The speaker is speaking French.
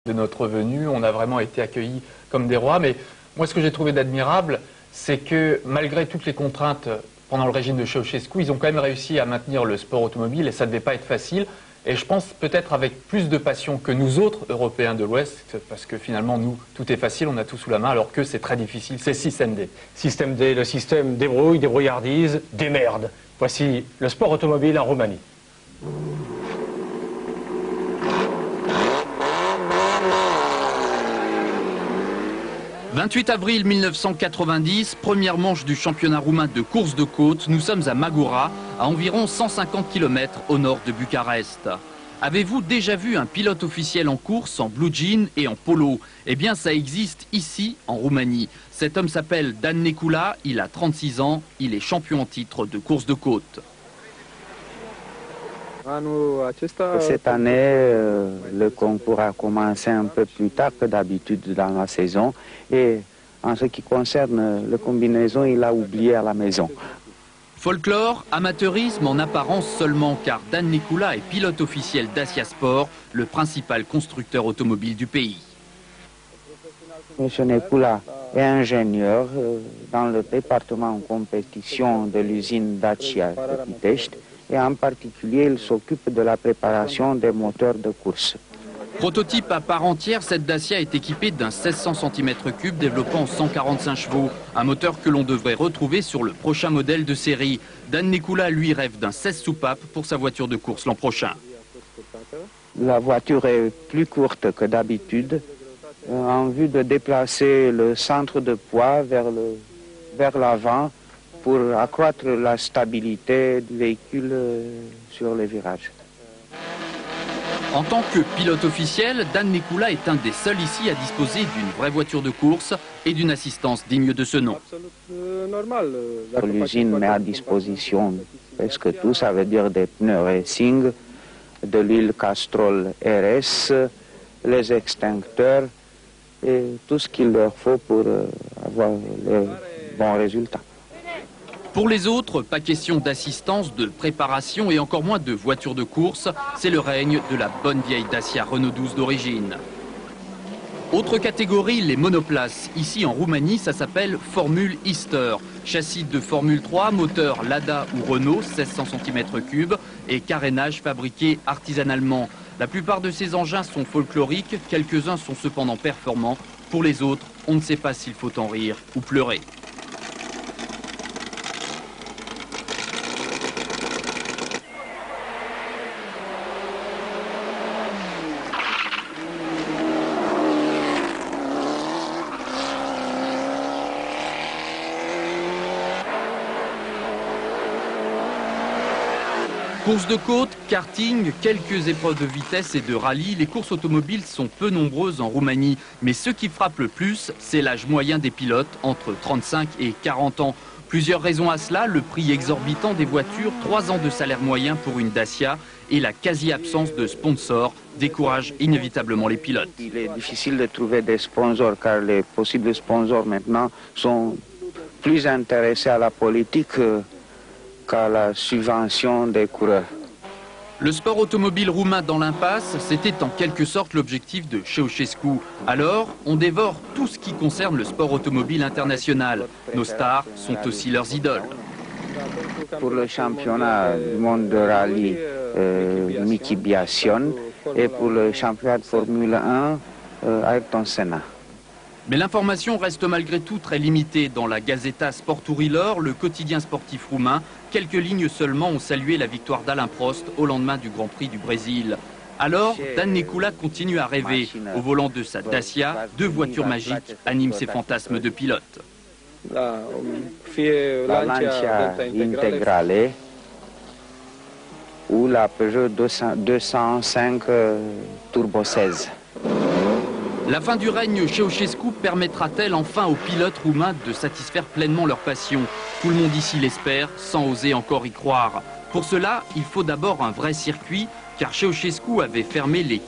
de notre venue. On a vraiment été accueillis comme des rois. Mais moi, ce que j'ai trouvé d'admirable, c'est que malgré toutes les contraintes pendant le régime de Ceausescu, ils ont quand même réussi à maintenir le sport automobile et ça ne devait pas être facile. Et je pense peut-être avec plus de passion que nous autres Européens de l'Ouest, parce que finalement, nous, tout est facile, on a tout sous la main, alors que c'est très difficile. C'est système D. Système D, le système débrouille, débrouillardise, démerde. Voici le sport automobile en Roumanie. 28 avril 1990, première manche du championnat roumain de course de côte. Nous sommes à Magura, à environ 150 km au nord de Bucarest. Avez-vous déjà vu un pilote officiel en course en blue jean et en polo? Eh bien, ça existe ici, en Roumanie. Cet homme s'appelle Dan Necula, il a 36 ans, il est champion en titre de course de côte. Cette année, le concours a commencé un peu plus tard que d'habitude dans la saison. Et en ce qui concerne le combinaison, il a oublié à la maison. Folklore, amateurisme en apparence seulement, car Dan Necula est pilote officiel d'Asia Sport, le principal constructeur automobile du pays. M. Necula est ingénieur dans le département en compétition de l'usine Dacia de Pitești. Et en particulier, il s'occupe de la préparation des moteurs de course. Prototype à part entière, cette Dacia est équipée d'un 1600 cm3 développant 145 chevaux. Un moteur que l'on devrait retrouver sur le prochain modèle de série. Dan Necula, lui, rêve d'un 16 soupapes pour sa voiture de course l'an prochain. La voiture est plus courte que d'habitude en vue de déplacer le centre de poids vers l'avant pour accroître la stabilité du véhicule sur les virages. En tant que pilote officiel, Dan Necula est un des seuls ici à disposer d'une vraie voiture de course et d'une assistance digne de ce nom. L'usine met à disposition presque tout, ça veut dire des pneus racing, de l'huile Castrol RS, les extincteurs et tout ce qu'il leur faut pour avoir les bons résultats. Pour les autres, pas question d'assistance, de préparation et encore moins de voiture de course. C'est le règne de la bonne vieille Dacia Renault 12 d'origine. Autre catégorie, les monoplaces. Ici en Roumanie, ça s'appelle Formule Easter. Châssis de Formule 3, moteur Lada ou Renault, 1600 cm3 et carénage fabriqué artisanalement. La plupart de ces engins sont folkloriques, quelques-uns sont cependant performants. Pour les autres, on ne sait pas s'il faut en rire ou pleurer. Course de côte, karting, quelques épreuves de vitesse et de rallye, les courses automobiles sont peu nombreuses en Roumanie. Mais ce qui frappe le plus, c'est l'âge moyen des pilotes, entre 35 et 40 ans. Plusieurs raisons à cela, le prix exorbitant des voitures, 3 ans de salaire moyen pour une Dacia et la quasi-absence de sponsors découragent inévitablement les pilotes. Il est difficile de trouver des sponsors car les possibles sponsors maintenant sont plus intéressés à la politique qu'à la subvention des coureurs. Le sport automobile roumain dans l'impasse, c'était en quelque sorte l'objectif de Ceausescu. Alors, on dévore tout ce qui concerne le sport automobile international. Nos stars sont aussi leurs idoles. Pour le championnat du monde de rallye, Miki Biasion, et pour le championnat de Formule 1, Ayrton Senna. Mais l'information reste malgré tout très limitée. Dans la Gazeta Sporturilor, le quotidien sportif roumain, quelques lignes seulement ont salué la victoire d'Alain Prost au lendemain du Grand Prix du Brésil. Alors, Dan Necula continue à rêver. Au volant de sa Dacia, 2 voitures magiques animent ses fantasmes de pilote. La Lancia Integrale ou la Peugeot 205 Turbo 16. La fin du règne Ceausescu permettra-t-elle enfin aux pilotes roumains de satisfaire pleinement leur passion? Tout le monde ici l'espère, sans oser encore y croire. Pour cela, il faut d'abord un vrai circuit, car Ceausescu avait fermé les quais